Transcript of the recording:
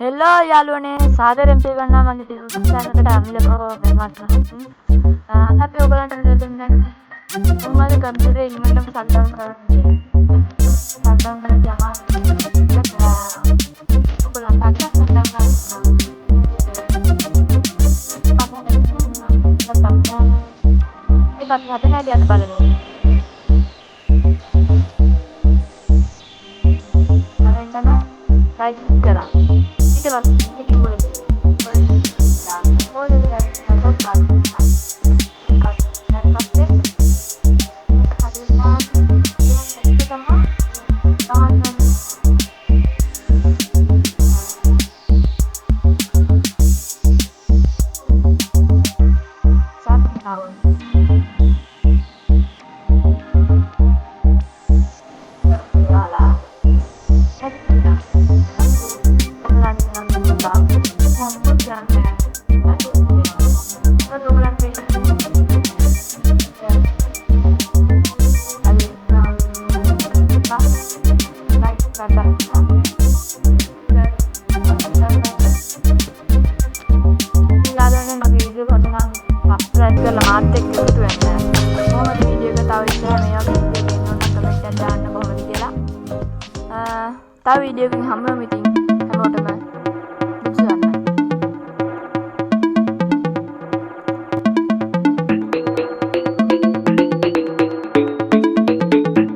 හෙල්ලෝ යාළුවනේ සාදරයෙන් පිළිගන්නවා මගේ YouTube channel එකට අමිලකෝ වෙනවත්. අපි ඔයගලන්ට දෙන්නේ මොනවද කම්පියුටරේ ඉන්වෙන්ටර් සල්දාම් කරන්නේ. සල්දාම් කරන ජමා ඔයගලන්ට අක්කා සල්දාම් කරනවා. ඒක අපි හදන හැටි අද බලමු. හරි තමයි. රයිට් කරා. Itulah ini boleh boleh dari atau kan dari pasir harian yang pertama tahun satu tahun subscribe කරලා මාත් එක්ක එකතු වෙන්න. කොහොමද වීඩියෝ එක තව ඉස්සරහ මේ වගේ වීඩියෝ ගෙන්නන්න කමෙන්ට් එකක් දාන්න කොහොමද කියලා. තව වීඩියෝ එකකින් හම්බෙමු ඉතින් හැමෝටම